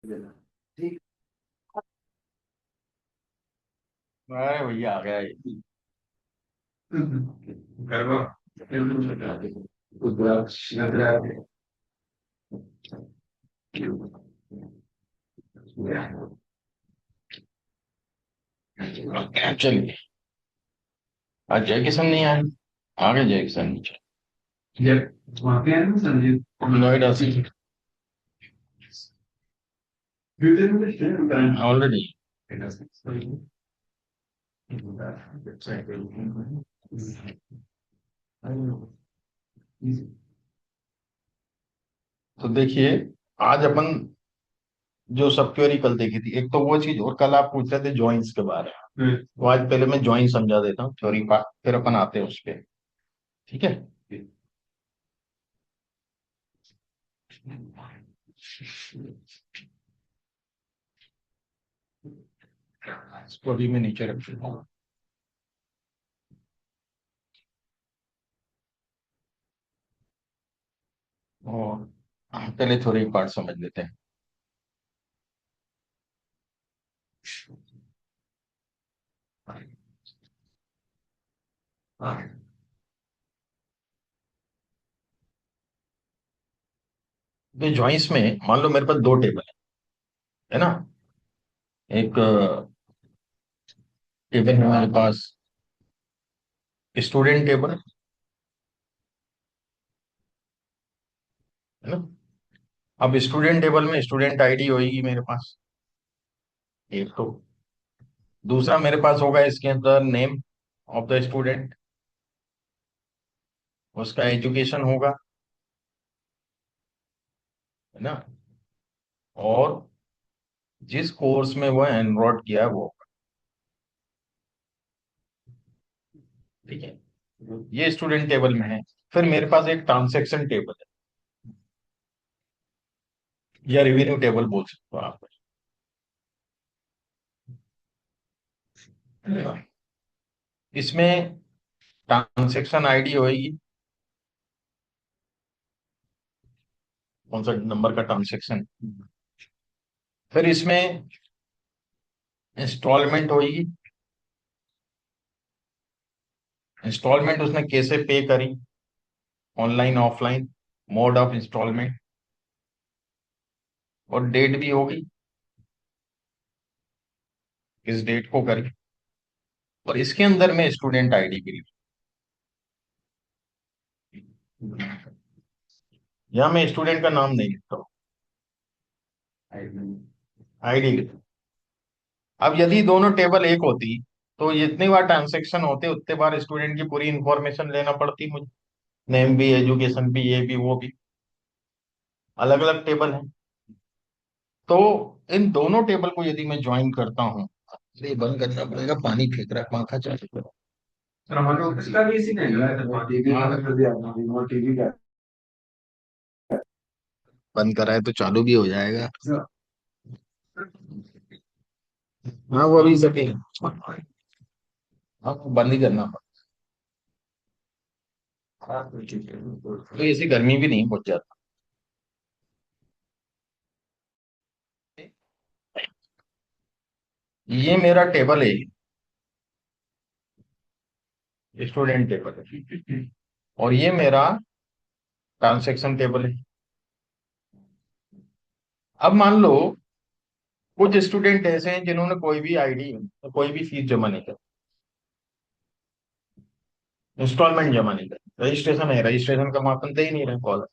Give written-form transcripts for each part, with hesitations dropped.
ठीक। अरे भैया आ गया ये। गर्व गुजरात चलिए। आज जय किशन नहीं आए। आ गए जय किशन नीचे। जब वहाँ पे है ना संजीव नोएडा से ऑलरेडी। तो देखिए, आज अपन जो सब क्वेरी कल देखी थी, एक तो वो चीज, और कल आप पूछ रहे थे जॉइंस के बारे में। तो आज पहले मैं जॉइन समझा देता हूँ, थ्योरी पार्ट, फिर अपन आते हैं उस पे। ठीक है। इसको अभी मैं नीचे रख देता हूँ और पहले थ्योरी पार्ट समझ लेते हैं। तो जॉइंस में मान लो मेरे पास दो टेबल है ना। एक टेबल है मेरे पास स्टूडेंट टेबल, है ना। अब स्टूडेंट टेबल में स्टूडेंट आईडी होगी मेरे पास, एक तो। दूसरा मेरे पास होगा इसके अंदर नेम ऑफ द स्टूडेंट, उसका एजुकेशन होगा, है ना। और जिस कोर्स में वो एनरोल किया है वो होगा। ठीक है। ये स्टूडेंट टेबल में है। फिर मेरे पास एक ट्रांसेक्शन टेबल है, या रिवेन्यू टेबल बोल सकते हो आप। इसमें ट्रांसेक्शन आईडी होगी, कौन सा नंबर का ट्रांसेक्शन। फिर इसमें इंस्टॉलमेंट होगी, इंस्टॉलमेंट उसने कैसे पे करी, online offline, mode of instalment. और डेट भी होगी, किस डेट को करी। और इसके अंदर में स्टूडेंट आईडी भी। यहाँ मैं स्टूडेंट का नाम नहीं लिखता हूँ, आईडी लिखता। अब यदि दोनों टेबल एक होती तो जितनी बार ट्रांजेक्शन होते उतने बार स्टूडेंट की पूरी इंफॉर्मेशन लेना पड़ती मुझे। नेम भी, एजुकेशन भी, ये भी वो भी, अलग अलग टेबल है। तो इन दोनों टेबल को यदि मैं ज्वाइन करता हूँ, ये बंद करना पड़ेगा, पानी फेंक रहा है, पंखा चालू करो। हमारे इसका भी इसी नहीं लगा टीवी बंद कर दिया रिमोट टीवी का। बंद करा है तो चालू भी हो जाएगा। हाँ वो अभी सके। हाँ बंद ही करना पड़ेगा, तो ऐसी गर्मी भी नहीं पहुंच जाता। ये मेरा टेबल है, स्टूडेंट टेबल है। और ये मेरा ट्रांसेक्शन टेबल है। अब मान लो कुछ स्टूडेंट ऐसे हैं जिन्होंने कोई भी आईडी, कोई भी फीस जमा नहीं कर, इंस्टॉलमेंट जमा नहीं कर, रजिस्ट्रेशन है, रजिस्ट्रेशन का मापन दे ही नहीं रहे कॉल,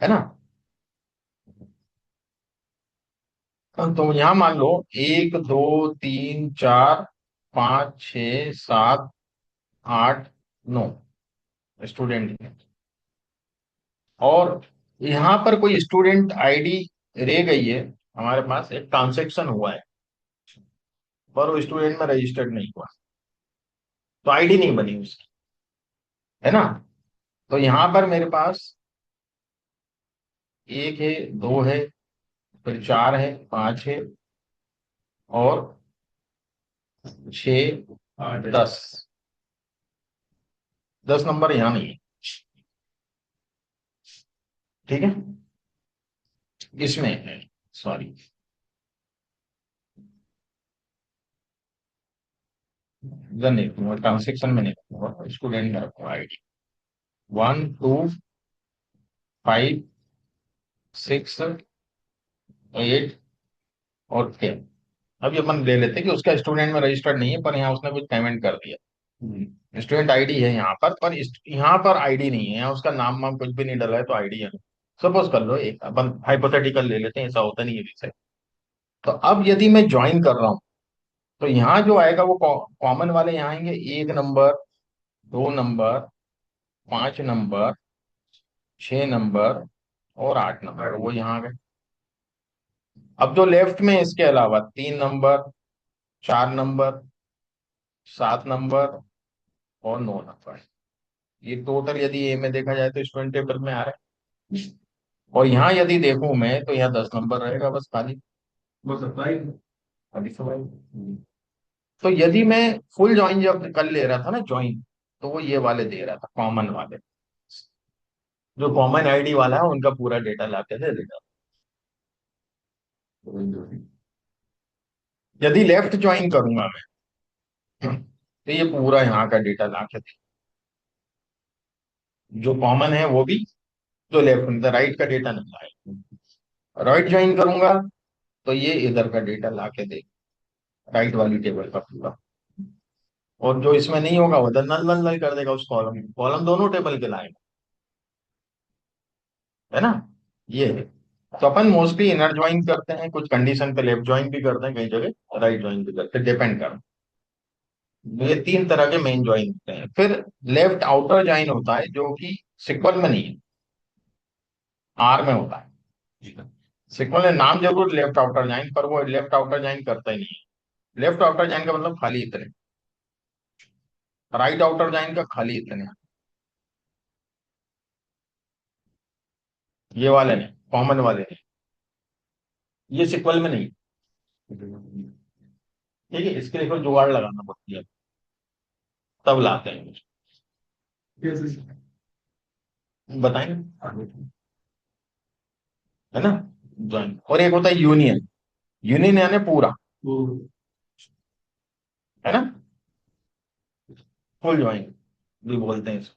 है ना। तो यहाँ मान लो एक दो तीन चार पाँच छ सात आठ नौ स्टूडेंट हैं। और यहाँ पर कोई स्टूडेंट आईडी रह गई है, हमारे पास एक ट्रांसेक्शन हुआ है पर वो स्टूडेंट में रजिस्टर्ड नहीं हुआ, तो आईडी नहीं बनी उसकी, है ना। तो यहाँ पर मेरे पास एक है, दो है, फिर चार है, पांच है, और छ, आठ, 10। 10 नंबर यहाँ नहीं है। ठीक है। इसमें है। सॉरी, इधर नहीं रखूंगा, ट्रांसेक्शन में नहीं रखूंगा, स्टूडेंट में रखूंगा आईडी। 1 2 5 6 8 और 10। अभी अपन ले लेते हैं कि उसका स्टूडेंट में रजिस्टर्ड नहीं है, पर यहाँ उसने कुछ पेमेंट कर दिया। स्टूडेंट आईडी है यहाँ पर, यहाँ पर आईडी नहीं है, यहाँ उसका नाम वाम कुछ भी नहीं डला है, तो आईडी है। सपोज कर लो, एक अपन हाइपोथेटिकल ले लेते हैं, ऐसा होता नहीं है वैसे। तो अब यदि मैं ज्वाइन कर रहा हूँ, तो यहाँ जो आएगा वो कॉमन वाले यहाँ आएंगे, 1 नंबर, 2 नंबर, 5 नंबर, 6 नंबर और 8 नंबर, वो यहाँ आ गए। अब जो लेफ्ट में इसके अलावा 3 नंबर, 4 नंबर, 7 नंबर और 9 नंबर, ये टोटल यदि ए में देखा जाए तो स्टूडेंट टेबल में आ रहा है। और यहाँ यदि देखूं मैं, तो यहाँ 10 नंबर रहेगा बस खाली, बस अप्लाई। खाली सवाल। तो यदि मैं फुल ज्वाइन जब कर ले रहा था ना ज्वाइन, तो वो ये वाले दे रहा था, कॉमन वाले। जो कॉमन आईडी वाला है उनका पूरा डेटा ला के दे देगा। यदि लेफ्ट ज्वाइन करूंगा मैं, तो ये पूरा यहाँ का डेटा ला के दे, जो कॉमन है वो भी, जो लेफ्ट राइट का डेटा नहीं लाएगा। राइट ज्वाइन करूंगा तो ये इधर का डेटा ला के दे, राइट वाली टेबल का पूरा। और जो इसमें नहीं होगा वो नल नल नल कर देगा, उस कॉलम कॉलम दोनों टेबल के लाएगा, है ना। ये है। तो अपन मोस्टली इनर ज्वाइन करते हैं, कुछ कंडीशन पे लेफ्ट ज्वाइन भी करते हैं, कई जगह राइट ज्वाइन भी करते हैं, डिपेंड कर। ये 3 तरह के मेन ज्वाइन होते हैं। फिर लेफ्ट आउटर ज्वाइन होता है, जो कि सिक्वल में नहीं है, आर में होता है। सिक्वल में नाम जरूर लेफ्ट आउटर ज्वाइन, पर वो लेफ्ट आउटर ज्वाइन करता ही नहीं है। लेफ्ट आउटर ज्वाइन का मतलब खाली इतने, राइट आउटर ज्वाइन का खाली इतने, ये वाले नहीं, कॉमन वाले नहीं, ये सिक्वल में नहीं। ठीक है, इसके लिए कोई जुगाड़ लगाना पड़ती है, तब लाते हैं। बताएंगे, है ना। ज्वाइन, और एक होता है यूनियन। यूनियन यानी पूरा, है ना, फुल ज्वाइन भी बोलते हैं इसको,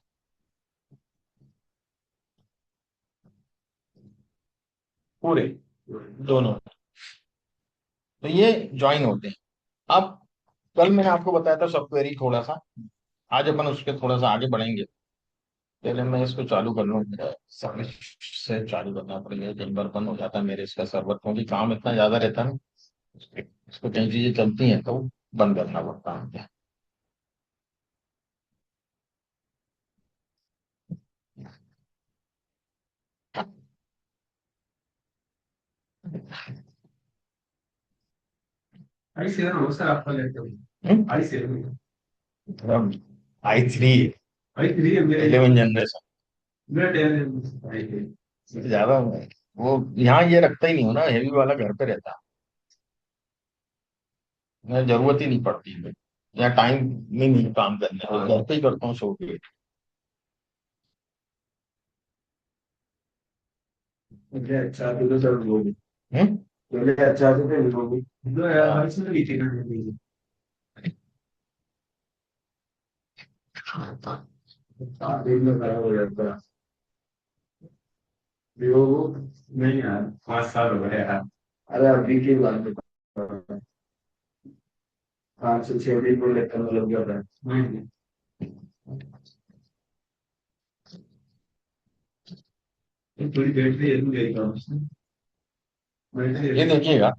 पूरे दोनों। तो ये ज्वाइन होते हैं। अब कल मैंने आपको बताया था सब क्वेरी थोड़ा सा, आज अपन उसके थोड़ा सा आगे बढ़ेंगे। पहले मैं इसको चालू कर लूँ, मेरा सर्विस से चालू करना पड़ेगा, दिन भर बंद हो जाता है मेरे इसका सर्वर, क्योंकि काम इतना ज्यादा रहता है ना, इसको कई चीजें चलती हैं तो बंद करना पड़ता है मुझे। आई सेवन हो सर आपका laptop? I seven? i3, I three है मेरे। 11 जनरेशन, मेरा टेन आई थ्री। ज्यादा। वो यहाँ ये रखता ही नहीं हो ना, हेवी वाला घर पे रहता है, मुझे जरूरत ही नहीं पड़ती है। यहाँ टाइम में नहीं काम करने, तो घर पे ही करता हूँ सो के। मुझे अच्छा तो सर लोगी। हम्म? मुझे अच्छा तो फिर लोगी। दो यार हाँ। हर चीज नीचे करने दीजिए। आप एक में खराब हो जाता है। वीवो नहीं यार, 5 साल हो गए यार। अरे अभी की बात बता, 5 से 6 दिन को लेकर लग जाता है। नहीं, थोड़ी बैटरी है, देखा उसने ये बैटरी। देखिएगा,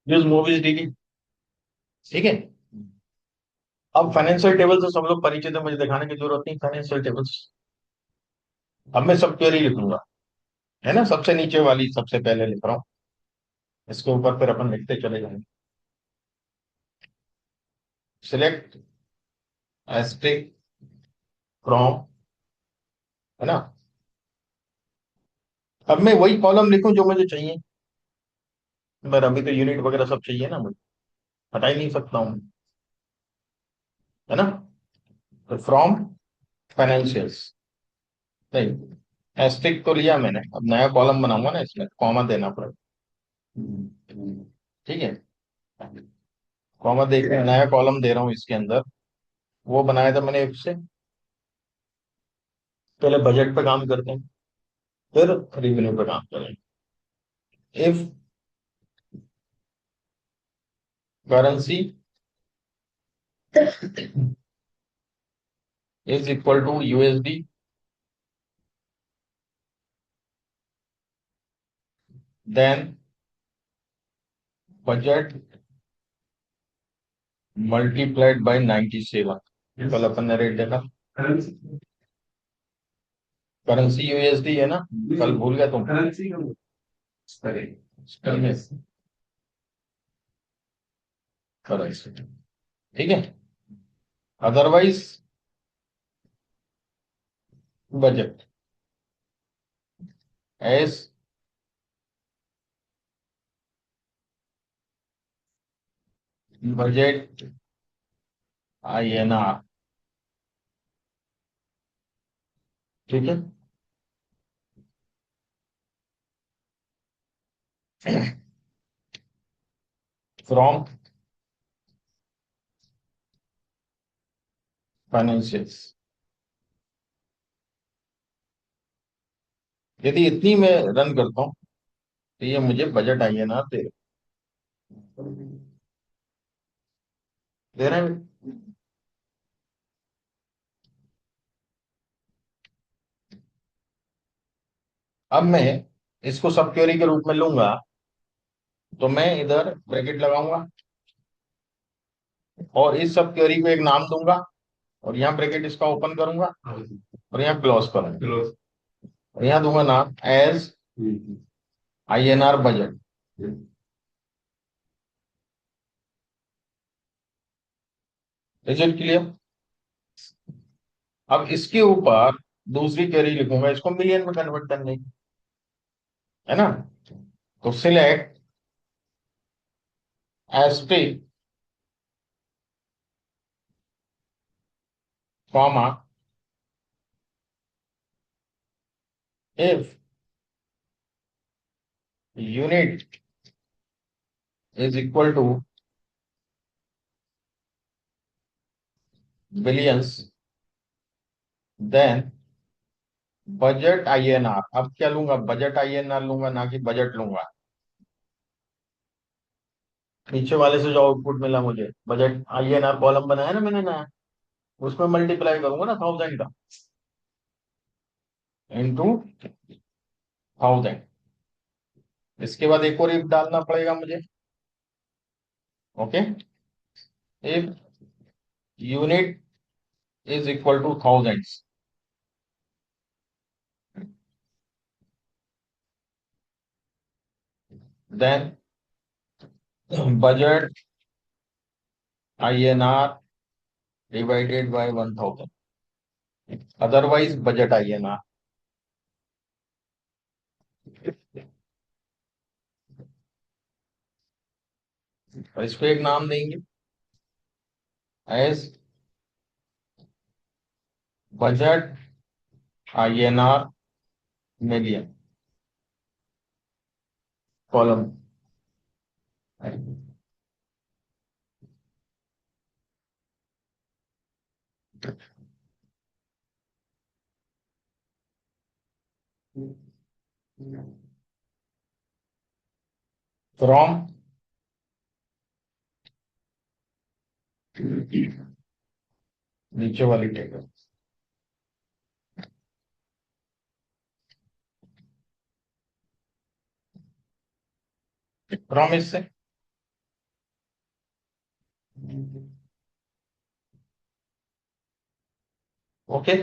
दिस मूवीज डीडी। ठीक है। अब फाइनेंशियल टेबल से सब लोग परिचित है, मुझे दिखाने की जरूरत नहीं फाइनेंशियल टेबल्स। अब मैं सब क्वेरी लिखूंगा, है ना, सबसे नीचे वाली सबसे पहले लिख रहा हूँ, इसके ऊपर फिर अपन लिखते चले जाएंगे। सिलेक्ट एस्ट्रिक फ्रॉम, है ना। अब मैं वही कॉलम लिखूं जो मुझे चाहिए, पर अभी तो यूनिट वगैरह सब चाहिए ना मुझे, हटा ही नहीं सकता हूँ, है ना। तो फ्रॉम फाइनेंशियल्स, नहीं एस्ट्रिक तो लिया मैंने, अब नया कॉलम बनाऊंगा ना, इसमें कॉमा देना पड़ेगा। ठीक है, कॉमा दे के नया कॉलम दे रहा हूँ इसके अंदर। वो बनाया था मैंने इससे, पहले बजट पे काम करते हैं, फिर रिवेन्यू पे काम करेंगे। If currency is equal to USD, then budget multiplied by 97। कल अपन ने रेट देखा, करेंसी यूएसडी है ना, कल भूल गया तुम। करेंसी करेंसी, ठीक है। Otherwise budget S budget INR, ठीक है। फ्रॉम फाइनेंशियल्स, यदि इतनी मैं रन करता हूँ तो ये मुझे बजट INR दे रहे हैं। अब मैं इसको सब क्वेरी के रूप में लूंगा, तो मैं इधर ब्रैकेट लगाऊंगा और इस सब क्वेरी को एक नाम दूंगा, और यहाँ ब्रैकेट इसका ओपन करूंगा और यहाँ क्लोज करूंगा, और यहाँ दूंगा नाम as INR budget. Is it clear. अब इसके ऊपर दूसरी क्वेरी लिखूंगा, इसको मिलियन में कन्वर्ट करने की, है ना। तो select asterisk comma if unit is equal to billions, then budget INR। अब क्या लूंगा, बजट INR लूंगा, ना कि बजट लूंगा। नीचे वाले से जो आउटपुट मिला मुझे, बजट INR कॉलम बनाया ना मैंने नया, उसमें मल्टीप्लाई करूंगा ना 1000 का, इंटू 1000। इसके बाद एक और इफ डालना पड़ेगा मुझे, okay. If unit is equal to thousands, then budget INR divided by 1000, otherwise budget INR। और इसको एक नाम देंगे as budget INR million column. From नीचे वाली टेबल, प्रॉमिस से। ओके।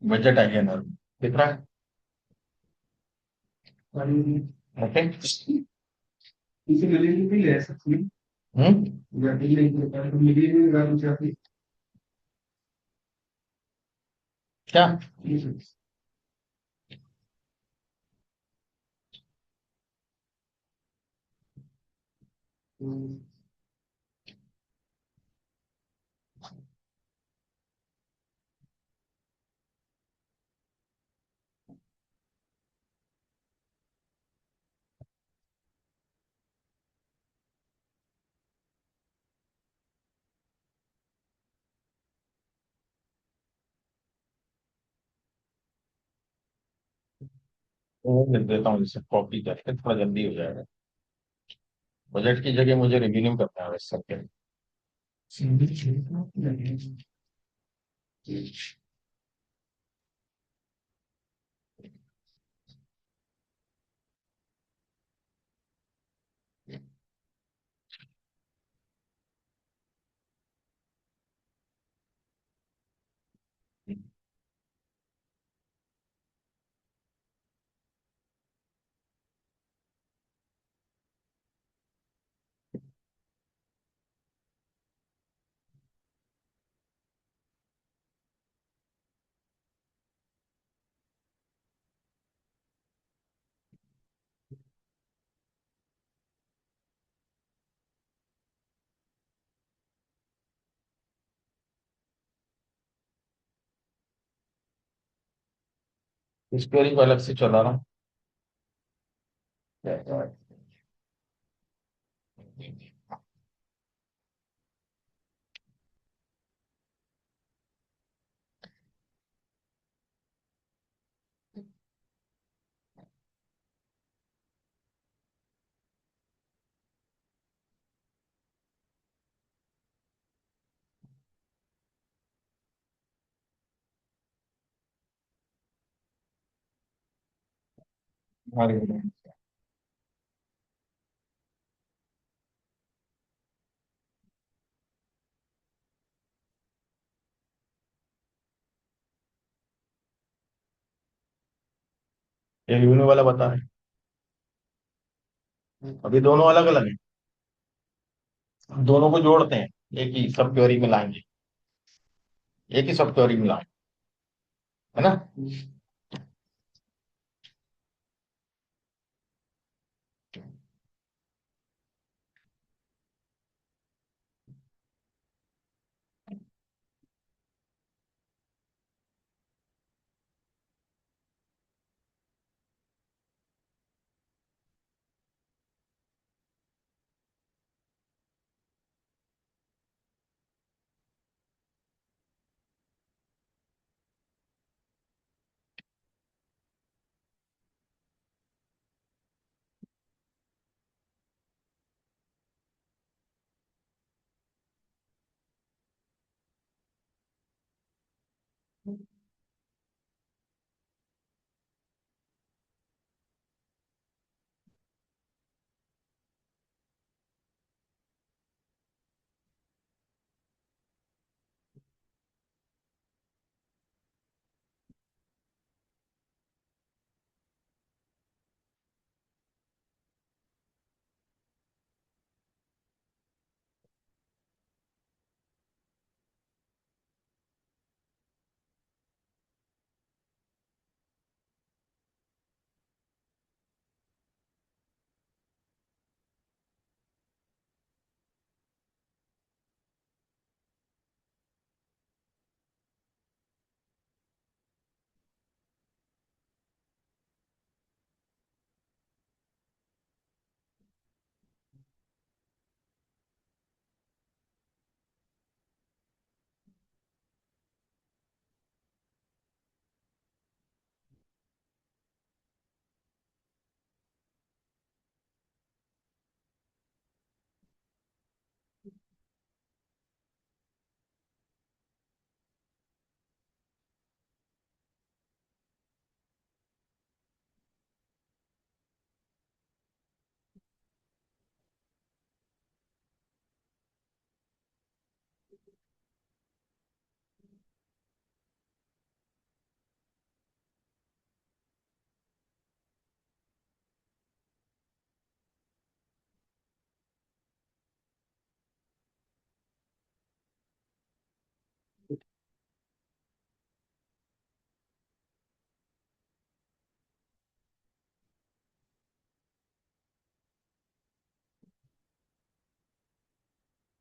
बजट आइए ना, दिख रहा है। ओके। किसी मिलेगी भी ले सकती है। या भी नहीं होता है तो मिलेगी भी अगर मुझे अभी। क्या? वो लिख देता हूँ इसे कॉपी करके, थोड़ा जल्दी हो जाएगा। बजट की जगह मुझे रिवेन्यू करना है वैसे सबके। स्क्वेयरिंग को अलग से चला रहा हूँ। ये रिवेन्यू वाला बता रहे हैं, अभी दोनों अलग अलग हैं। दोनों को जोड़ते हैं, एक ही सब क्वेरी में लाएंगे, एक ही सब क्वेरी में लाएंगे, है ना।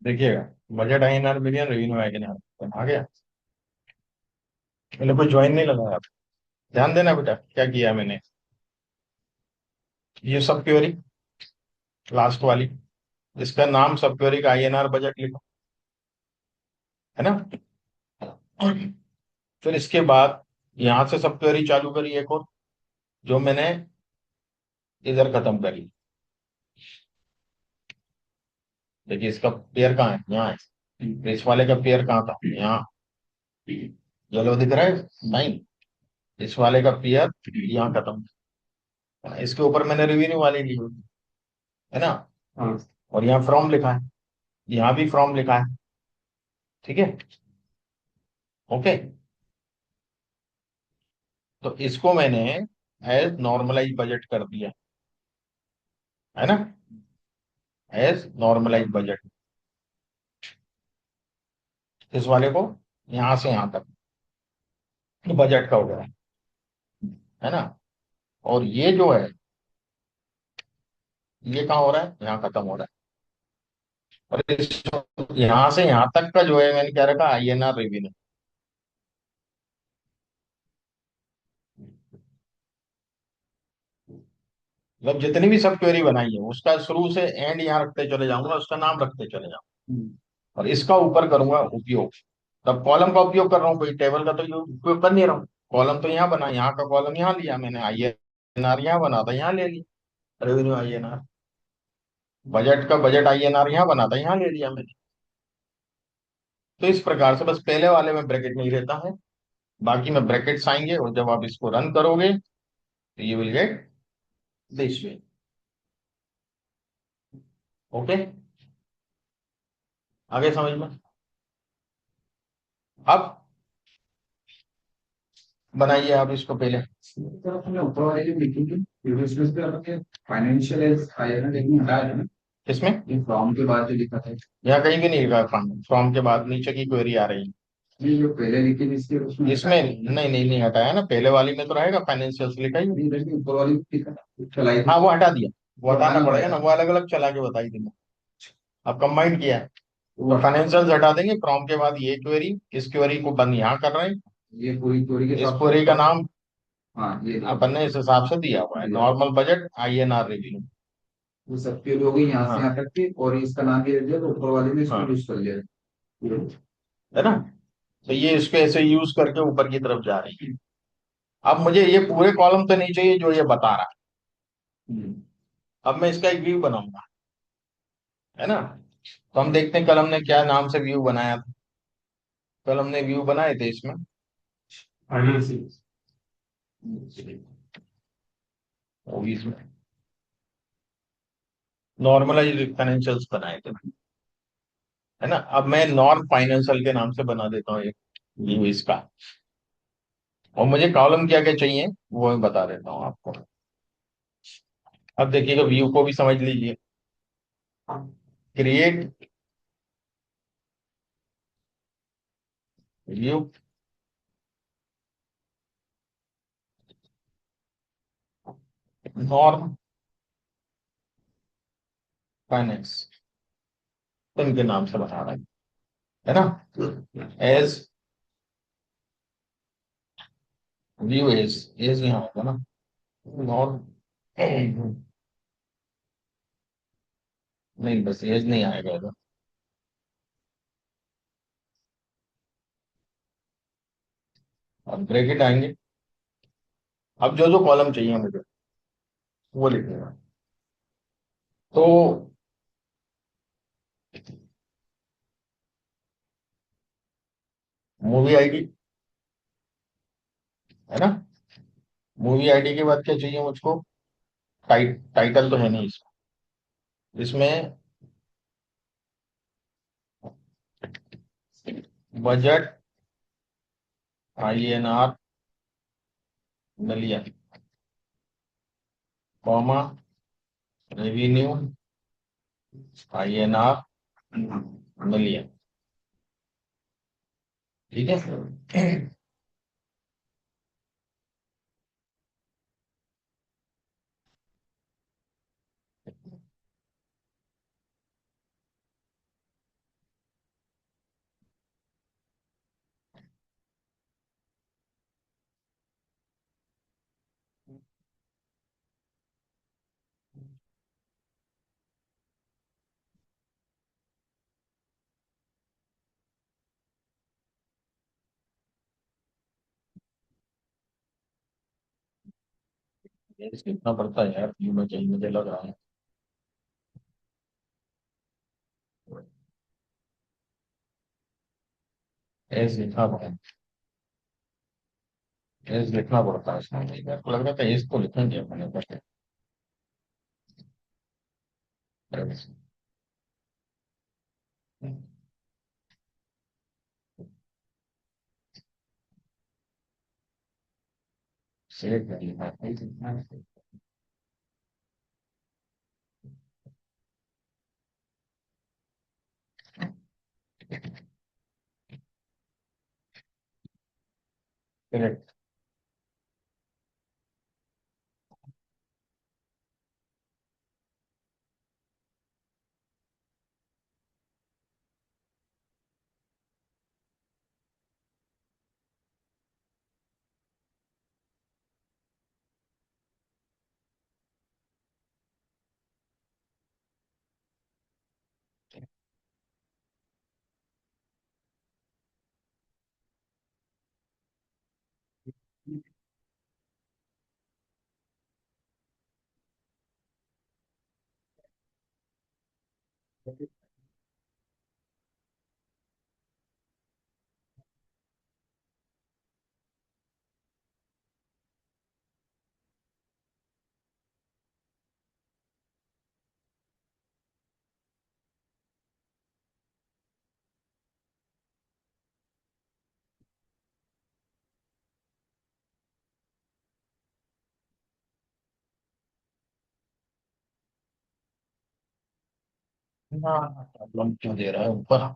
देखिएगा, budget INR million, revenue INR आ गया। मैंने कोई ज्वाइन नहीं लगाया। ध्यान देना बेटा क्या किया मैंने। ये सब क्वेरी लास्ट वाली, इसका नाम सब क्वेरी का INR बजट लिखो, है ना। फिर इसके बाद यहां से सब क्वेरी चालू करी एक और, जो मैंने इधर खत्म करी। देखिए इसका पेयर कहाँ है, यहाँ है। इस वाले का पेयर कहाँ था, यहाँ। येलो दिख रहा है नहीं, इस वाले का पेयर यहाँ खत्म। इसके ऊपर मैंने रिवेन्यू वाली ली हुई, है ना। हाँ। और यहाँ फ्रॉम लिखा है, यहाँ भी फ्रॉम लिखा है। ठीक है, ओके। तो इसको मैंने एज नॉर्मलाइज बजट कर दिया, है ना, एज नॉर्मलाइज बजट। इस वाले को यहां से यहां तक बजट का हो गया, है ना। और ये जो है, ये कहाँ हो रहा है, यहाँ खत्म हो रहा है। और इस यहां से यहां तक का जो है मैंने क्या रखा, INR रेवेन्यू। मतलब जितनी भी सब क्वेरी बनाई है उसका शुरू से एंड यहाँ रखते चले जाऊंगा, उसका नाम रखते चले जाऊंगा। और इसका ऊपर करूंगा उपयोग। तब कॉलम का उपयोग कर रहा हूँ, कोई टेबल का तो उपयोग कर नहीं रहा हूँ। कॉलम तो यहाँ बना, यहाँ का कॉलम यहाँ लिया मैंने, INR यहाँ बना था, यहाँ ले लिया रेवेन्यू INR। बजट का बजट INR यहाँ बना था, यहाँ ले लिया मैंने। तो इस प्रकार से बस पहले वाले में ब्रैकेट नहीं रहता है, बाकी में ब्रैकेट्स आएंगे, और जब आप इसको रन करोगे तो you will get this way. Okay, आगे समझ में। अब बनाइए आप इसको पहले। तो अपने ऊपर वाले जो लिखेंगे यूनिवर्सिटीज पे आपके फाइनेंशियल एज आया ना, लेकिन हटाया है ना इसमें ये फॉर्म के बाद जो लिखा था। यहाँ कहीं भी नहीं लिखा फॉर्म, फॉर्म के बाद नीचे की क्वेरी आ रही है। ये जो पहले लिखी थी इसके उसमें इसमें हटाया नहीं नहीं नहीं हटाया ना, पहले वाली में तो रहेगा फाइनेंशियल लिखा ही है। नहीं, लेकिन ऊपर वाली लिखा था, चलाई हाँ थी। वो हटा दिया, वो वो हटाना हटाना पड़ेगा ना, पड़ेगा। वो अलग अलग चला के बताई थी। अब कंबाइंड किया है, वो तो फाइनेंशियल हटा देंगे, फ्रॉम के बाद ये क्वेरी, इस क्वेरी को बंद यहाँ कर रहे हैं। ये पूरी चोरी के इस हिसाब से क्वेरी का नाम हाँ ये देखो, अपन ने इस हिसाब से दिया हुआ है, दिया। Normal budget INR revenue. वो सबके लोग यहाँ से हाँ यहाँ तक के, और इसका नाम ये दे दिया, तो ऊपर वाले में इसको हाँ, यूज कर लिया। है ना। तो ये इसको ऐसे यूज करके ऊपर की तरफ जा रही है। अब मुझे ये पूरे कॉलम तो नहीं चाहिए जो ये बता रहा हम्म। है। अब मैं इसका एक व्यू बनाऊंगा, है ना। तो हम देखते हैं कल हमने क्या नाम से व्यू बनाया था। कल हमने व्यू बनाए थे इसमें, वो भी इसमें नॉर्मलाइज फाइनेंशियल्स बनाए थे, है ना। अब मैं नॉन फाइनेंशियल के नाम से बना देता हूँ एक व्यू इसका। और मुझे कॉलम क्या क्या चाहिए वो मैं बता देता हूँ आपको। अब देखिएगा, व्यू को भी समझ लीजिए। क्रिएट व्यू, नॉर्म फाइनेंस, इनके नाम से बता रहा है ना। एज व्यू एज यहाँ होगा ना, नॉर्म, नहीं बस एज नहीं आएगा इधर। अब ब्रैकेट आएंगे। अब जो जो कॉलम चाहिए मुझे वो लिखूंगा। तो मूवी आईडी, है ना। मूवी आईडी के बाद क्या चाहिए मुझको, टाइटल तो है नहीं इसमें। इसमें budget INR million, comma revenue INR million. ठीक है। एस लिखना पड़ता है यार, क्यों चाहिए मुझे लग रहा है। एस लिखना पड़ता है, एस लिखना पड़ता है इसमें, मेरे को लग रहा था एस तो लिखेंगे अपने पहले। सेव कर लिखा है। करेक्ट। प्रॉब्लम क्यों दे रहा है ऊपर।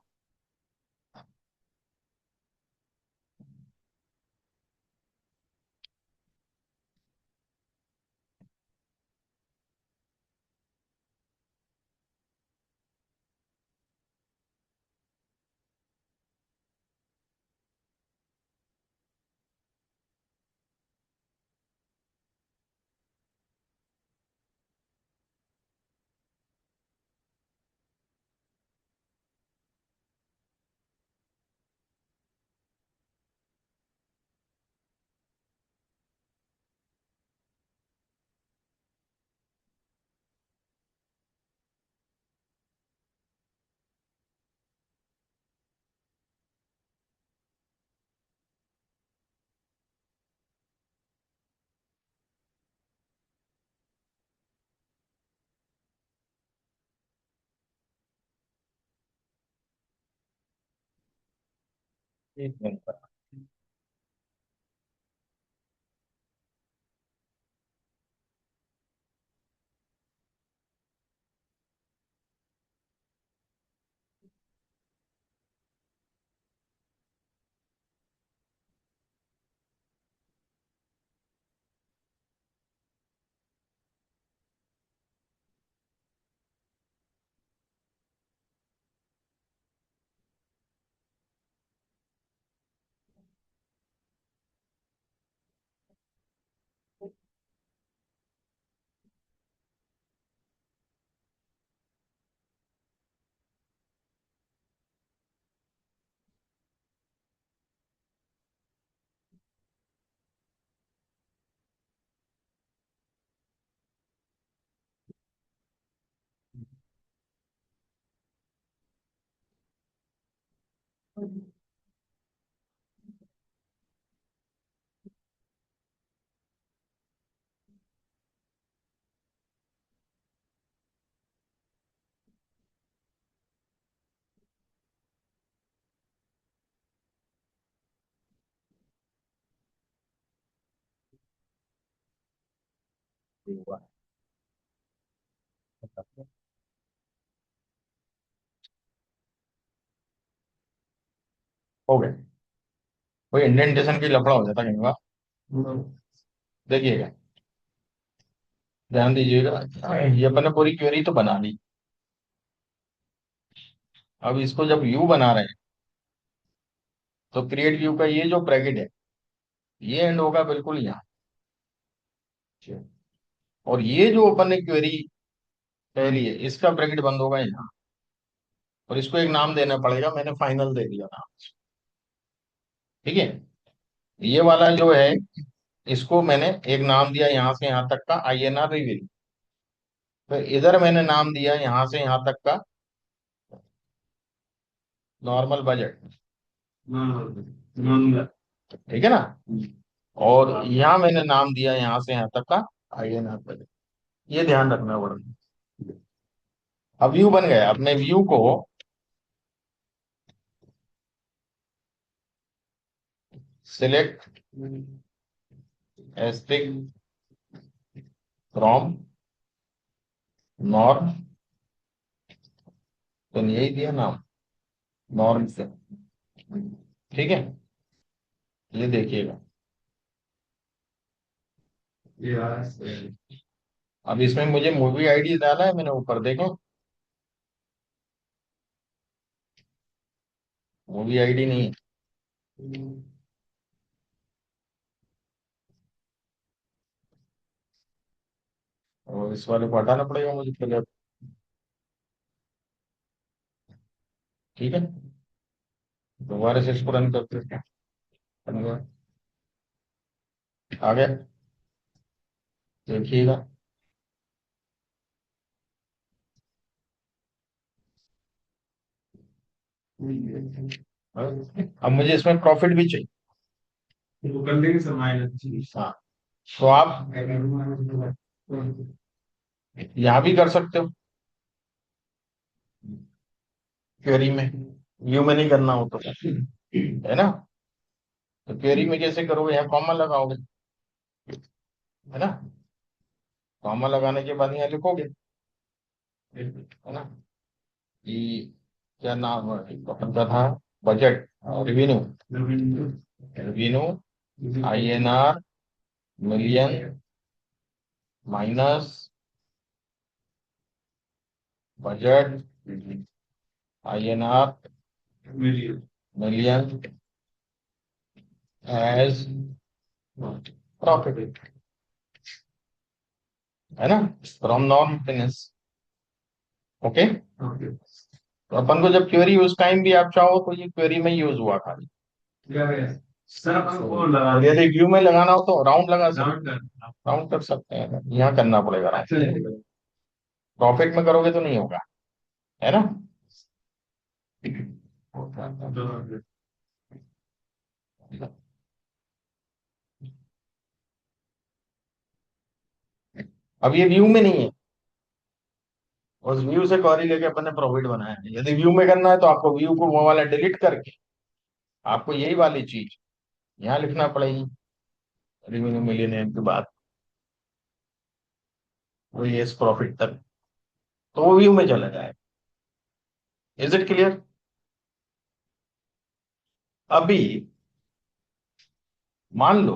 एक मिनट पर। हुआ। हो गए। कोई इंडेंटेशन की लफड़ा हो जाता कहीं का। देखिएगा, ध्यान दीजिएगा, ये अपन ने पूरी क्वेरी तो बना ली। अब इसको जब यू बना रहे हैं तो क्रिएट व्यू का ये जो ब्रैकेट है, ये एंड होगा बिल्कुल यहाँ। और ये जो अपन ने क्वेरी पहली है, इसका ब्रैकेट बंद होगा यहाँ। और इसको एक नाम देना पड़ेगा, मैंने फाइनल दे दिया नाम। ठीक है। ये वाला जो है इसको मैंने एक नाम दिया यहां से यहां तक का INR रिवील। तो इधर मैंने नाम दिया यहां से यहां तक का नॉर्मल बजट। नॉन ठीक है ना। और यहाँ मैंने नाम दिया यहां से यहां तक का INR बजट। ये ध्यान रखना पड़ेगा। अब व्यू बन गया। अब मैं व्यू को सिलेक्ट एस्ट्रिक फ्रॉम नॉर्म, तो यही दिया नाम नॉर्म से। ठीक है, ये देखिएगा। यस। अब इसमें मुझे मूवी आईडी डाला है मैंने ऊपर, देखो मूवी आईडी नहीं है। और इस वाले को हटाना पड़ेगा मुझे पहले। ठीक है, दोबारा से इसको रन करते हैं। आ गया, देखिएगा। अब मुझे इसमें प्रॉफिट भी चाहिए। वो कर देंगे सर माइनस। हाँ, तो आप यहाँ भी कर सकते हो क्वेरी में, व्यू में नहीं करना हो तो, है ना। तो क्वेरी में कैसे करोगे, यहाँ कॉमा लगाओगे, है ना। कॉमा लगाने के बाद यहाँ लिखोगे, है ना, कि क्या नाम है अपन का था, budget revenue, revenue INR million minus budget INR million. Million as profit, है ना, from non finish. Okay. Okay. तो अपन को जब क्वेरी उस टाइम भी आप चाहो तो ये क्वेरी में यूज हुआ खाली। क्या है सर, अपन को लगा और यदि व्यू में लगाना हो तो राउंड लगा सकते, राउंड कर। राउंड कर सकते हैं, यहाँ करना पड़ेगा राउंड। प्रॉफिट में करोगे तो नहीं होगा, है ना। अब ये व्यू में नहीं है, उस व्यू से क्वेरी लेके अपन ने प्रॉफिट बनाया है। यदि व्यू में करना है तो आपको व्यू को वो वाला डिलीट करके आपको यही वाली चीज यहाँ लिखना पड़ेगी, रेवेन्यू मिलियन के बाद वो ये इस प्रॉफिट तक, तो वो व्यू में चला जाए। Is it clear. अभी मान लो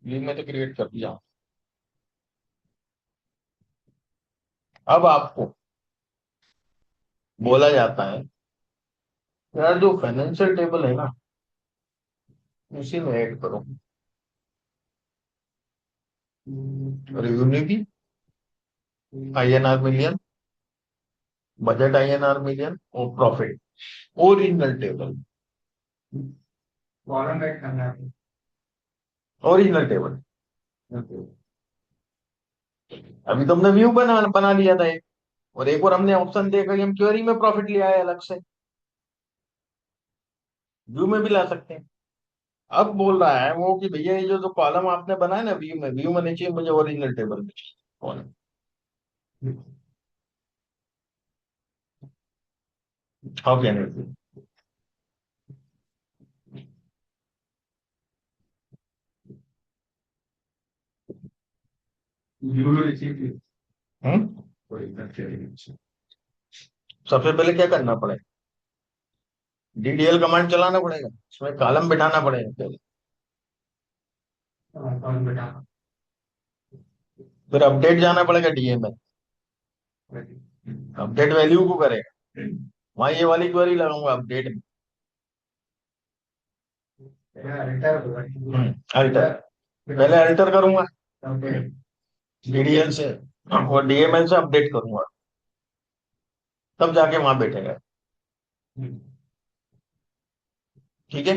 व्यू में तो क्रिएट कर दिया। अब आपको बोला जाता है यार जो फाइनेंशियल टेबल है ना उसी में ऐड करो रेवेन्यू भी INR मिलियन, बजट INR मिलियन और profit original table, column add करना है। Original table. अभी तुमने व्यू बना लिया था एक, और एक और हमने ऑप्शन देखा कि हम क्वेरी में प्रॉफिट ले आए अलग से, व्यू में भी ला सकते हैं। अब बोल रहा है वो कि भैया ये जो कॉलम आपने बनाया ना व्यू में नहीं चाहिए मुझे, ओरिजिनल टेबल में चाहिए column. How can it be. View में चाहिए। हम्म, कोई बात नहीं। सबसे पहले क्या करना पड़ेगा, DDL कमांड चलाना पड़ेगा, उसमें कॉलम बिठाना पड़ेगा पहले। कॉलम बेटा। फिर अपडेट जाना पड़ेगा DA में, अपडेट वैल्यू को करेगा, वहां ये वाली क्वेरी लगाऊंगा अपडेट में। अल्टर। अल्टर, पहले अल्टर करूंगा DDL से, और डीएमएल से अपडेट करूंगा, तब जाके वहां बैठेगा। ठीक है,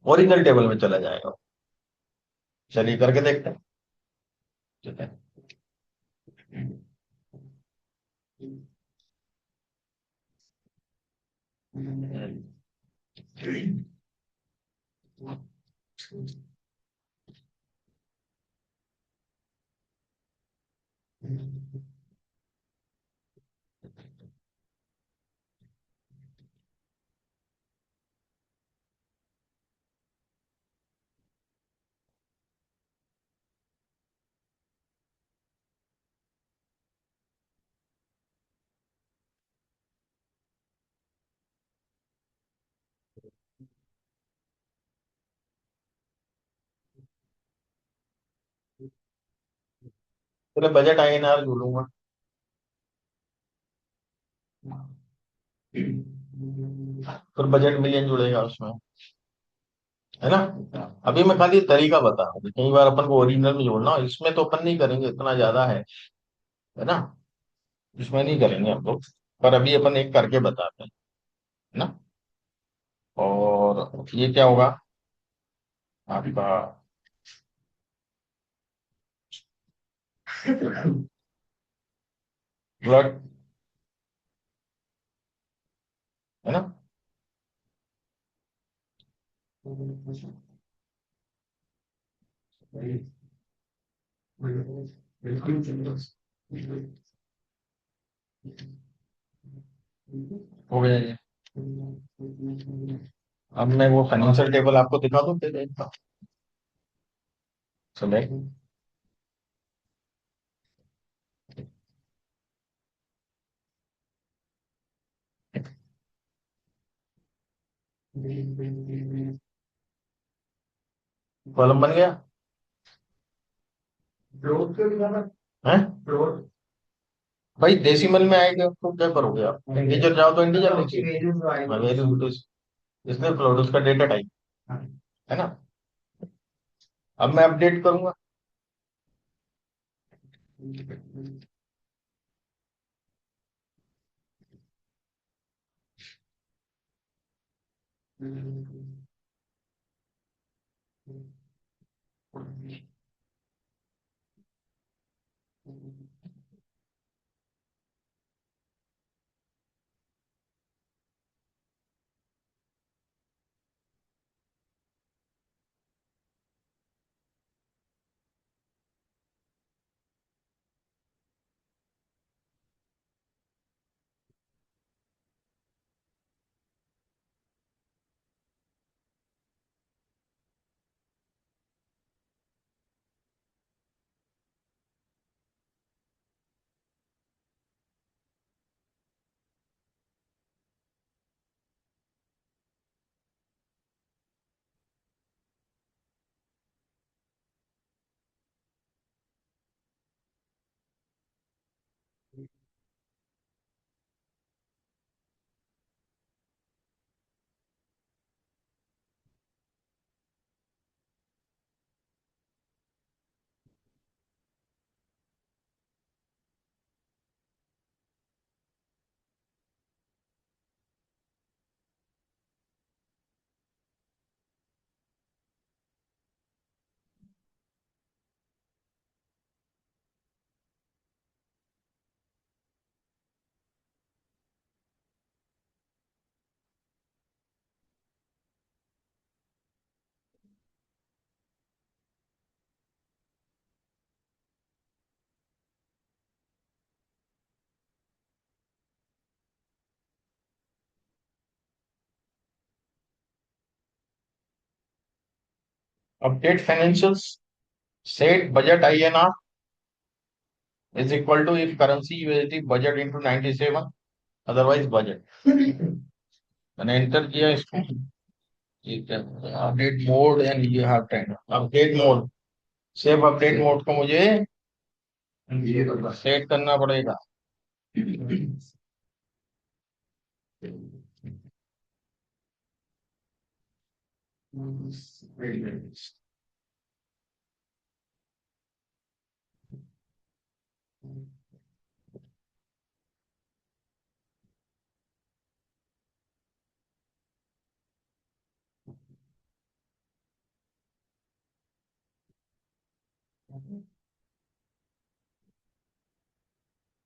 ओरिजिनल टेबल में चला जाएगा। चलिए करके देखते हैं। ठीक है। फिर बजट आईएनआर जोड़ूंगा। फिर बजट मिलियन जुड़ेगा उसमें, है ना। अभी मैं खाली तरीका बता रहा हूँ, कई बार अपन को ओरिजिनल में जोड़ना, इसमें तो अपन नहीं करेंगे, इतना ज्यादा है ना। इसमें नहीं करेंगे हम लोग, पर अभी अपन एक करके बताते हैं, है ना। और ये क्या होगा आपका, ब्लड, है ना। हो गया ये। अब मैं वो फाइनेंशियल टेबल आपको दिखा दूं फिर एक बार? चले। कॉलम बन गया है। भाई डेसिमल में आएगा तो क्या करोगे आप, इंटीजर जाओ तो इंटीजर लिखिए। वैल्यू इसमें फ्लोट उसका डेटा टाइप, है ना। अब मैं अपडेट करूंगा। Update financials, set budget INR is equal to if currency USD budget into 97, otherwise budget. मैंने एंटर किया इसको। ठीक है, update mode and you have time update mode. Save update mode को मुझे सेट करना पड़ेगा।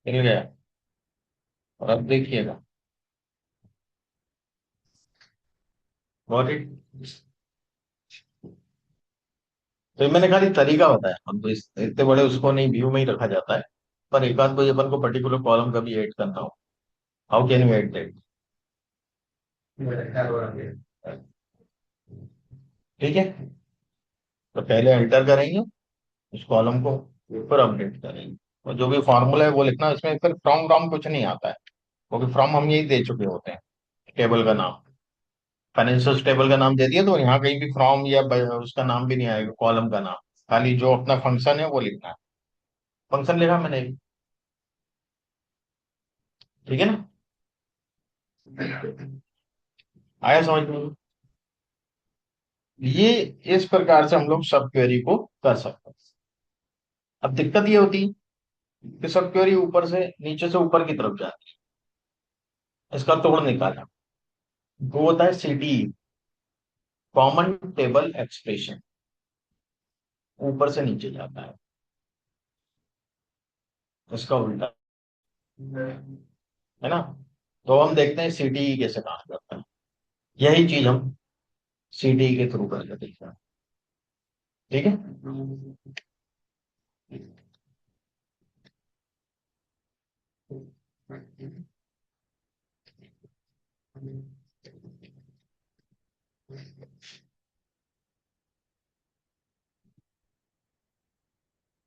मिल गया। और अब देखिएगा, गॉट इट। तो ये मैंने खाली तरीका बताया, हम तो इतने बड़े उसको नहीं व्यू में ही रखा जाता है, पर एक आध कोई अपन को पर्टिकुलर कॉलम का भी ऐड करना हो, how can you add that? ठीक है, तो पहले एंटर करेंगे उस कॉलम को, फिर अपडेट करेंगे, और जो भी फॉर्मूला है वो लिखना। इसमें फिर फ्रॉम फ्रॉम कुछ नहीं आता है, क्योंकि फ्रॉम हम यही दे चुके होते हैं, टेबल का नाम, फाइनेंशियल टेबल का नाम दे दिया, तो यहाँ कहीं भी फ्रॉम या उसका नाम भी नहीं आएगा, कॉलम का नाम, खाली जो अपना फंक्शन है वो लिखना है। फंक्शन लिखा मैंने, ठीक है ना? आया समझ में? ये इस प्रकार से हम लोग सब क्वेरी को कर सकते हैं। अब दिक्कत ये होती है कि सब क्वेरी ऊपर से नीचे से ऊपर की तरफ जाती है, इसका तोड़ निकाला, वो होता है सीडी, कॉमन टेबल एक्सप्रेशन, ऊपर से नीचे जाता है, इसका उल्टा, है ना? तो हम देखते हैं सीडी कैसे काम करता है, यही चीज हम सीडी के थ्रू करके देखते हैं। ठीक है,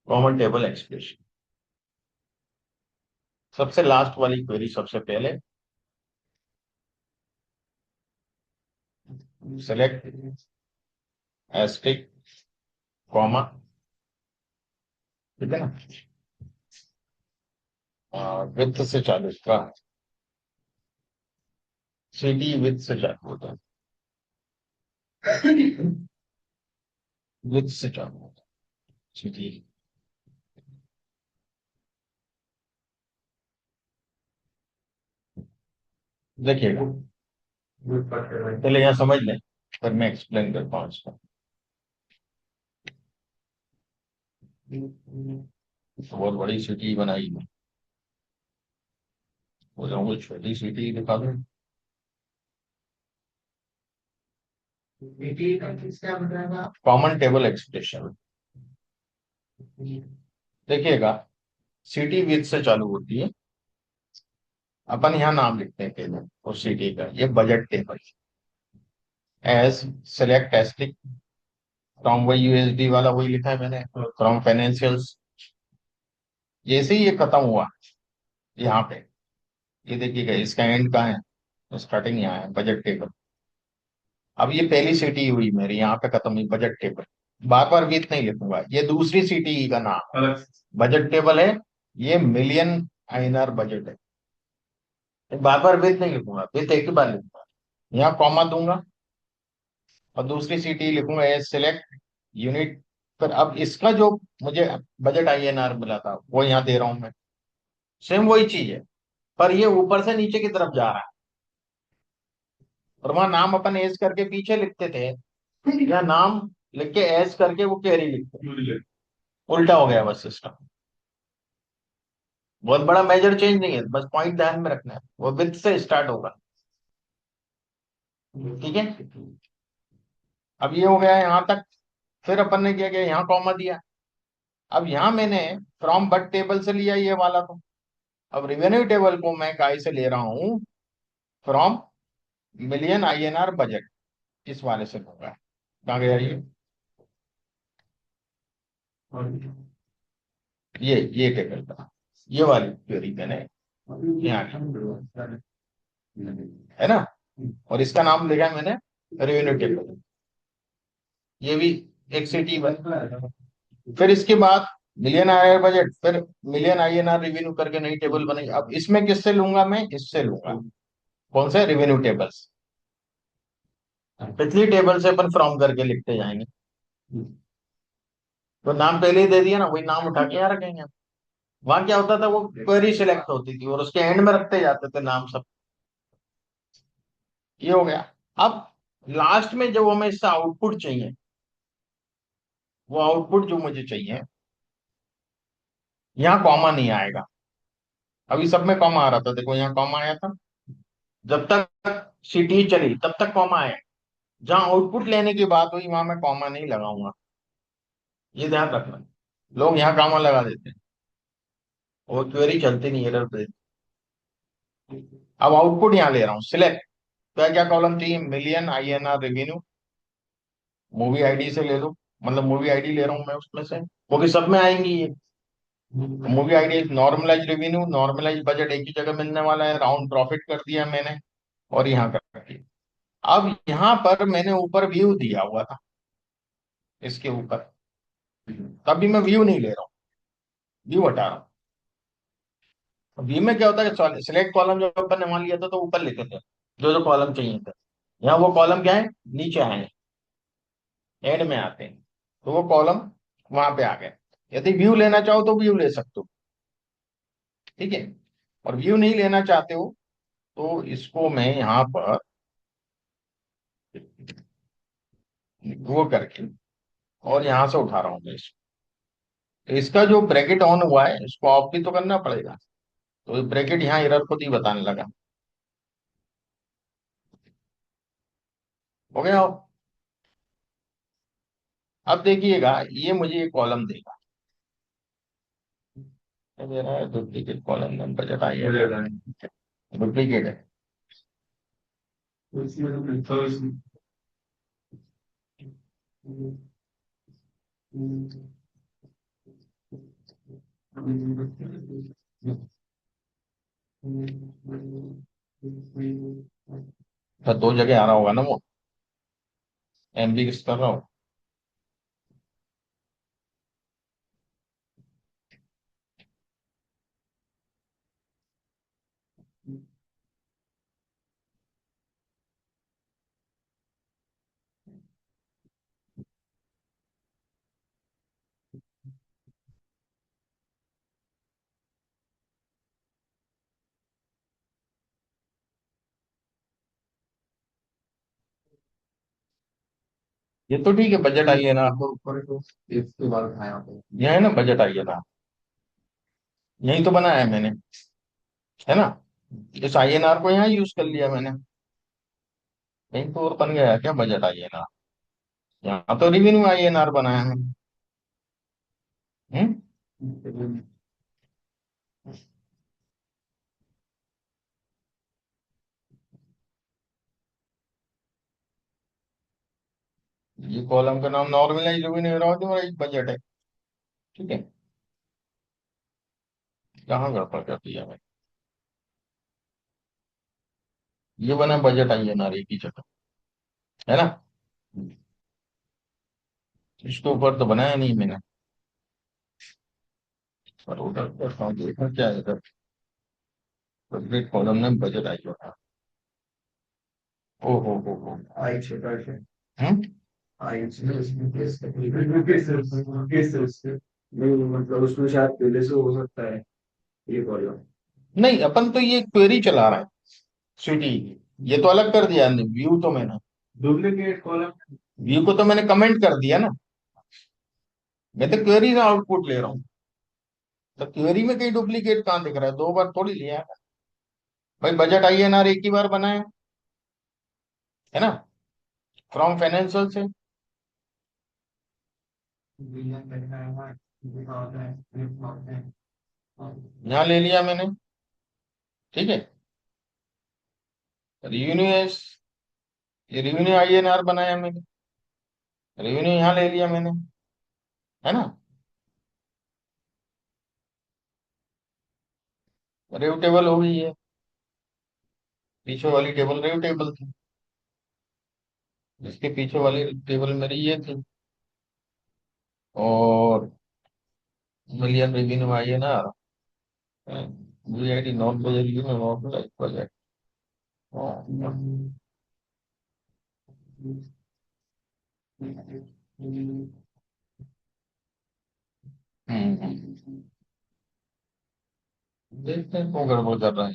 कॉमन टेबल एक्सप्रेशन, सबसे लास्ट वाली क्वेरी सबसे पहले, सेलेक्ट एस्टिक कॉमा, ठीक है ना, विथ से चालू, इसका सीडी विथ से चालू होता है, विथ से चालू होता है सीडी। देखिएगा, पहले यहाँ समझ लें, फिर मैं एक्सप्लेन करता हूँ इसको। तो बहुत बड़ी सिटी बनाई है, हो जाऊंगा छोटी सिटी दिखा दूं। कॉमन टेबल एक्सप्रेशन, देखिएगा, सिटी विथ से चालू होती है, अपन यहाँ नाम लिखते हैं पहले उस सिटी का, ये budget table, as select asterisk from, वही यूएसडी वाला वही लिखा है मैंने, फ्रॉम फाइनेंशियल्स। जैसे ही ये खत्म हुआ यहाँ पे, ये देखिएगा इसका एंड कहाँ है, स्टार्टिंग यहाँ है, बजट टेबल। अब ये पहली सिटी हुई मेरी, यहाँ पे खत्म हुई budget table, bar bar with नहीं लिखूंगा, ये दूसरी सिटी का नाम बजट टेबल है, ये मिलियन आईएनआर बजट है, बार बार विथ नहीं लिखूंगा, विथ एक ही बार लिखूंगा, यहाँ कॉमा दूंगा, और दूसरी सिटी लिखूंगा एज सिलेक्ट यूनिट। फिर अब इसका जो मुझे बजट आईएनआर मिला था वो यहाँ दे रहा हूं मैं, सेम वही चीज है, पर ये ऊपर से नीचे की तरफ जा रहा है, और वहां नाम अपन एज करके पीछे लिखते थे, या नाम लिख के एज करके वो कैरी लिखते हैं। उल्टा हो गया बस सिस्टम, बहुत बड़ा मेजर चेंज नहीं है, बस पॉइंट ध्यान में रखना है, वो विथ से स्टार्ट होगा। ठीक है, अब ये हो गया यहाँ तक। फिर अपन ने क्या किया, यहाँ कॉमा दिया, अब यहाँ मैंने फ्रॉम बट टेबल से लिया ये वाला, तो अब रेवेन्यू टेबल को मैं काय से ले रहा हूँ, फ्रॉम मिलियन आईएनआर बजट, इस वाले से लूंगा। कहाँ गया ये टेबल का, ये वाली क्वेरी मैंने यहाँ की, है ना, और इसका नाम लिखा है मैंने रेवेन्यू टेबल, ये भी एक सिटी बन। फिर इसके बाद मिलियन आईआर बजट, फिर मिलियन आईएनआर रेवेन्यू करके नई टेबल बनेगी। अब इसमें किससे लूंगा, मैं इससे लूंगा, कौन से, रेवेन्यू टेबल्स, पिछली टेबल से अपन फ्रॉम करके लिखते जाएंगे, तो नाम पहले ही दे दिया ना, वही नाम उठा के यहाँ रखेंगे। वहां क्या होता था, वो क्वेरी सिलेक्ट होती थी और उसके एंड में रखते जाते थे नाम सब। ये हो गया। अब लास्ट में जब हमें इससे आउटपुट चाहिए, वो आउटपुट जो मुझे चाहिए यहाँ कॉमा नहीं आएगा। अभी सब में कॉमा आ रहा था, देखो यहाँ कॉमा आया था, जब तक सीटी चली तब तक कॉमा आया। जहां आउटपुट लेने की बात हुई वहां मैं कॉमा नहीं लगाऊंगा, ये ध्यान रखना। लोग यहाँ कॉमा लगा देते हैं, वो क्वेरी चलती नहीं, एरर पे। अब आउटपुट यहाँ ले रहा हूँ, सिलेक्ट। क्या क्या कॉलम चाहिए, million, INR, revenue, movie ID से ले लो, मतलब मूवी आईडी ले रहा हूँ मैं उसमें से, क्योंकि सब में आएंगी ये। Movie ID, normalise revenue, normalise budget एक ही जगह मिलने वाला है, राउंड प्रॉफिट कर दिया मैंने, और यहाँ कर दिया। अब यहाँ पर मैंने ऊपर व्यू दिया हुआ था, इसके ऊपर, तभी मैं व्यू नहीं ले रहा हूँ, व्यू हटा रहा हूँ। व्यू में क्या होता है, सिलेक्ट कॉलम जो अपन ने मान लिया था तो ऊपर लिखे थे जो जो कॉलम चाहिए थे, यहाँ वो कॉलम क्या है, नीचे आए हैं, एड में आते हैं, तो वो कॉलम वहां पे आ गए। यदि व्यू लेना चाहो तो व्यू ले सकते हो, ठीक है। और व्यू नहीं लेना चाहते हो तो इसको मैं यहाँ पर वो करके और यहाँ से उठा रहा हूँ मैं इसको। तो इसका जो ब्रैकेट ऑन हुआ है इसको ऑफ भी तो करना पड़ेगा, तो ब्रैकेट यहाँ एरर खुद ही बताने लगा। हो गया। अब देखिएगा ये मुझे एक कॉलम देगा, ये दे रहा है duplicate column number, budget I है, डुप्लीकेट है। तो दो जगह आ रहा होगा ना वो, MB किस कर रहा हूँ। ये तो ठीक है, बजट आई है ना, ऊपर तो इसके बाद आया होगा। ये है ना बजट आई है ना, यही तो बनाया है मैंने, है ना। इस INR को यहाँ यूज कर लिया मैंने, कहीं तो और बन गया है क्या बजट INR, यहाँ तो रेवेन्यू INR बनाया है। हम्म। ये कॉलम का नाम नॉर्मलाइज रेवेन्यू बजट है, ठीक है। कहाँ गड़बड़ कर दिया मैं, ये बना बजट INR एक ही जगह, है ना। इसके ऊपर तो बनाया नहीं मैंने, पर उधर देखा क्या है इधर, पब्लिक कॉलम में बजट आई होगा। ओ हो। आई छोटा है। हम्म। आई इसमें उसमें कैसे उसके नहीं, मतलब उसमें शायद पहले से हो सकता है ये कॉलम। नहीं, अपन तो ये क्वेरी चला रहा है सिटी, ये तो अलग कर दिया व्यू तो मैंने, डुप्लीकेट कॉलम। व्यू को तो मैंने कमेंट कर दिया ना, मैं तो क्वेरी का आउटपुट ले रहा हूँ, तो क्वेरी में कहीं डुप्लीकेट कहाँ दिख रहा है, दो बार थोड़ी लिया है भाई। बजट INR एक ही बार बनाया है ना, फ्रॉम फाइनेंशियल से, यहाँ ले लिया मैंने, ठीक है। रेवेन्यू, ये रेवेन्यू INR बनाया मैंने, रेवेन्यू यहाँ ले लिया मैंने, है ना। रेव टेबल हो गई है, पीछे वाली टेबल रेव टेबल थी, इसके पीछे वाली टेबल मेरी ये थी, और million revenue INR, VID not budget, not budget. देखते हैं कौन गड़बड़ कर रहा है।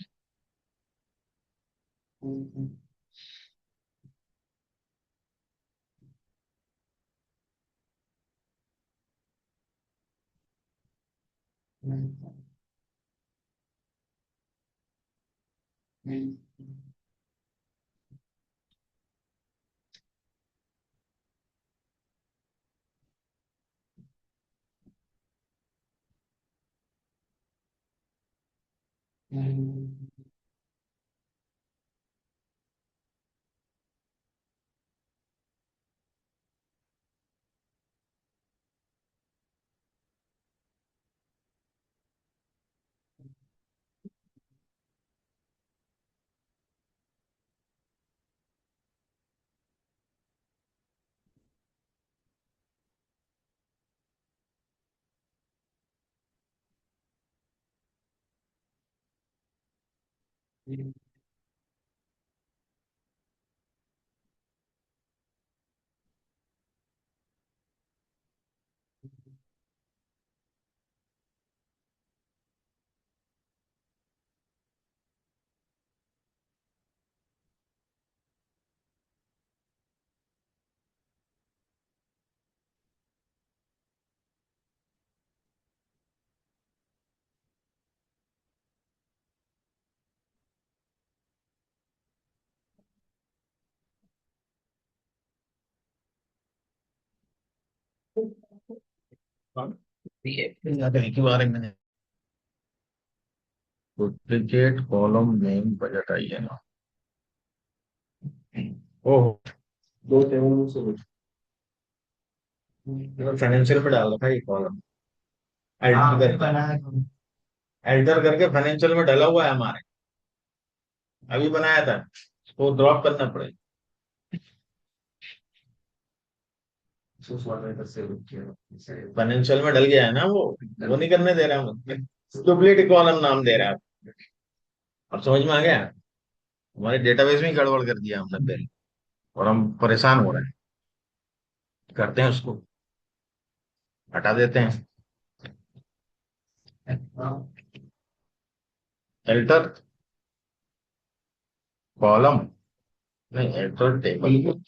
एक ही बार में duplicate column name budget I है ना। ओहो, दो टेबल से कुछ। फाइनेंशियल पे डाल रखा है ये कॉलम। हाँ एल्टर मैं करके, बनाया एल्टर करके फाइनेंशियल में डाला हुआ है हमारे। अभी बनाया था, उसको ड्रॉप करना पड़ेगा। फाइनेंशियल में डल गया है ना वो नहीं करने दे रहा हूँ। डुप्लीकेट कॉलम नाम दे रहा है। अब समझ में आ गया। हमारे डेटाबेस में ही गड़बड़ कर दिया हमने पहले, और हम परेशान हो रहे हैं। करते हैं उसको, हटा देते हैं। एल्टर कॉलम, नहीं एल्टर टेबल।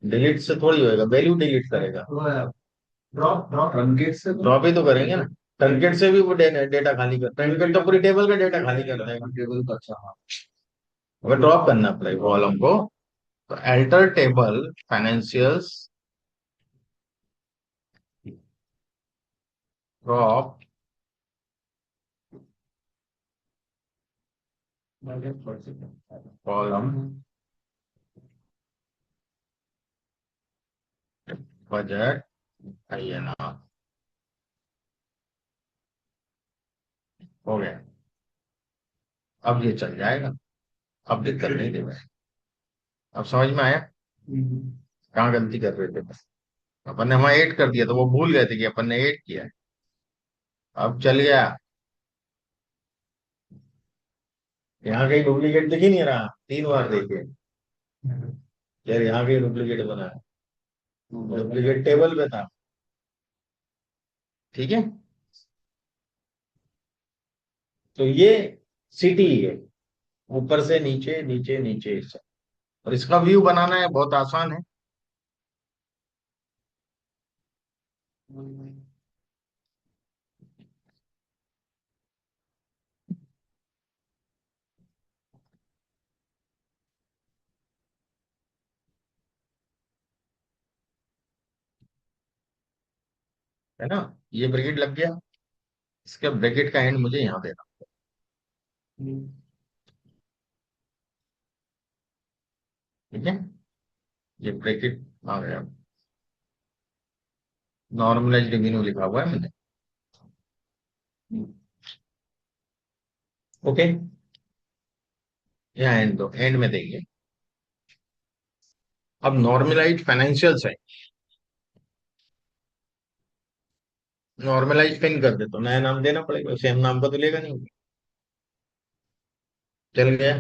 डिलीट से थोड़ी होएगा, वैल्यू डिलीट करेगा। ड्रॉप ड्रॉप ट्रंकेट से ड्रॉप ही तो करेंगे ना। ट्रंकेट से भी वो डेटा खाली कर, ट्रंकेट तो पूरी टेबल का डेटा खाली कर देगा। टेबल का। अच्छा हाँ। अगर ड्रॉप करना पड़ेगा कॉलम को, तो alter table financials drop column budget INR। हो गया। अब ये चल जाएगा, अब दिक्कत नहीं देगा। अब समझ में आया कहाँ गलती कर रहे थे बस। अपन ने वहां ऐड कर दिया तो वो भूल गए थे कि अपन ने ऐड किया है। अब चल गया। यहाँ कहीं डुप्लीकेट दिख ही नहीं रहा, 3 बार देखे यार, यहाँ कहीं डुप्लीकेट बना है। डुप्लीकेट टेबल पे था। ठीक है, तो ये सिटी है, ऊपर से नीचे नीचे नीचे से। और इसका व्यू बनाना है, बहुत आसान है। है ना, ये ब्रैकेट लग गया। इसका ब्रैकेट का एंड मुझे यहाँ देना। ठीक है, ये ब्रैकेट आ गया। नॉर्मलाइज रेवेन्यू लिखा हुआ है मैंने। ओके, यहाँ एंड दो, एंड में देंगे। अब नॉर्मलाइज फाइनेंशियल्स है, नॉर्मलाइज पिन कर दे तो नया नाम देना पड़ेगा, सेम नाम का तो लेगा नहीं। चल गया।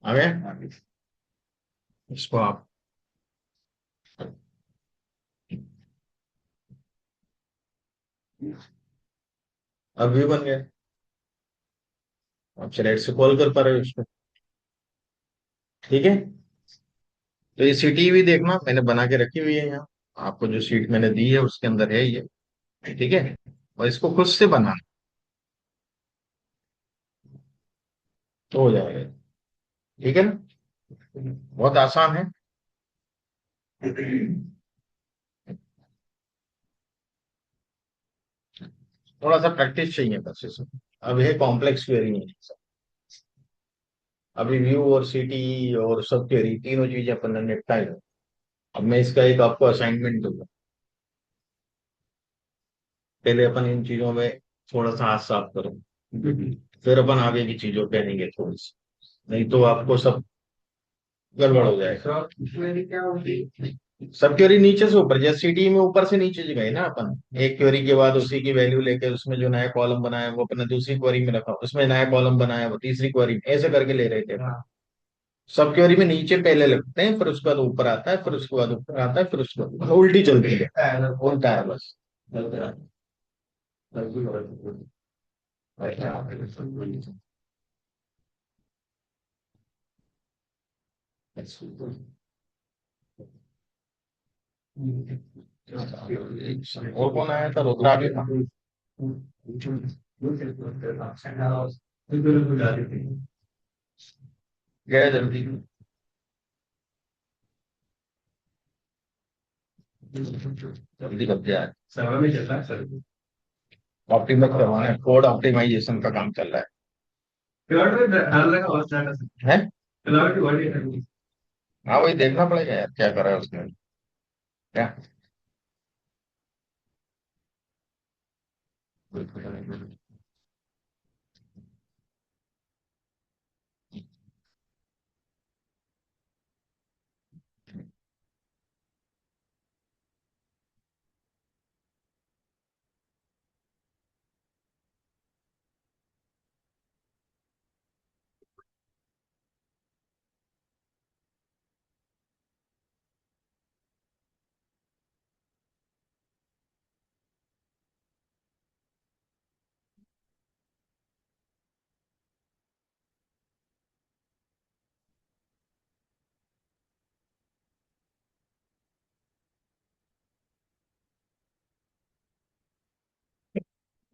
आ गया। इसको आप अब भी बन गया। आप चलिए से कॉल कर पा रहे हो इसको। ठीक है। तो ये सीटी भी देखना मैंने बना के रखी हुई है यहाँ, आपको जो सीट मैंने दी है उसके अंदर है ये। ठीक है, और इसको खुद से बनाना तो हो जाएगा। ठीक है ना, बहुत आसान है। थोड़ा सा प्रैक्टिस चाहिए बस इसमें। अब ये कॉम्प्लेक्स क्वेरी नहीं है। अभी व्यू और सिटी और सब क्वेरी तीनों चीजें अपन ने निपटाई है। अब मैं इसका एक आपको असाइनमेंट दूंगा, पहले अपन इन चीजों में थोड़ा सा हाथ साफ करो, फिर अपन आगे की चीजों पे आएंगे थोड़ी सी, नहीं तो आपको सब गड़बड़ हो जाएगा। क्या होती है? सब क्वेरी नीचे से ऊपर, जैसे सिटी में ऊपर से नीचे गए ना अपन, एक क्वेरी के बाद उसी की वैल्यू लेके उसमें जो नया कॉलम बनाया वो अपने दूसरी क्वेरी में रखा, उसमें नया कॉलम बनाया वो तीसरी क्वेरी में, ऐसे करके ले रहे थे। सब क्वेरी में नीचे पहले लगते हैं, फिर उसके बाद ऊपर आता है, फिर उसके बाद ऊपर आता है, फिर उसके बाद उल्टी चलती है, उल्टा है बस। और कौन आया था, रुद्रा भी था। गया जल्दी। जल्दी कब गया है, सर्वर में चल रहा है सर। ऑप्टिमाइज करवाना है, कोड ऑप्टिमाइजेशन का काम चल रहा क्लाउड में डाल रखा और स्टार्ट है। क्लाउड की वर्ड है। हाँ वही देखना पड़ेगा यार क्या कर रहा है उसने, क्या।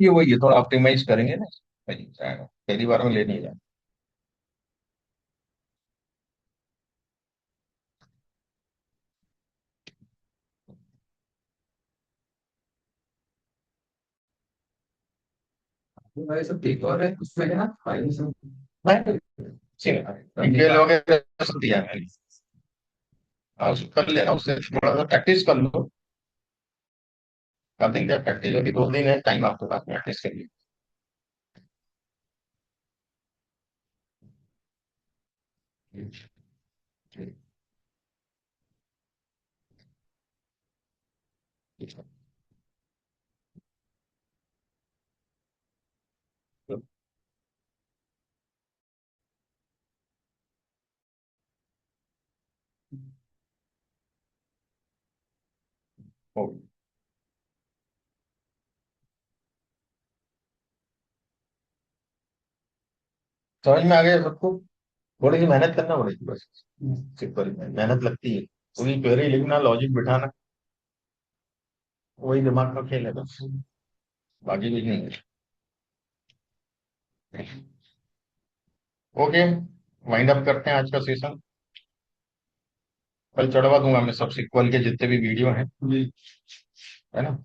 ये वही है, थोड़ा ऑप्टिमाइज करेंगे ना, वही जाएगा, पहली बार में ले नहीं जाए। भाई सब ठीक हो रहा है उसमें क्या फाइल सब। डिटेल वगैरह सब दिया है मैंने। आप कर लेना, उससे थोड़ा सा प्रैक्टिस कर लो। कर देंगे प्रैक्टिस, अभी 2 दिन है टाइम आपके पास प्रैक्टिस के लिए। हो समझ में आ गया सबको। थोड़ी सी मेहनत करना पड़ेगी बस, सिंपल मेहनत लगती है, पूरी क्वेरी लिखना, लॉजिक बिठाना, वही दिमाग का खेल है बस, बाकी कुछ नहीं है। ओके, वाइंड अप करते हैं आज का सेशन। कल चढ़वा दूंगा मैं सब सिक्वल के जितने भी वीडियो हैं, है ना।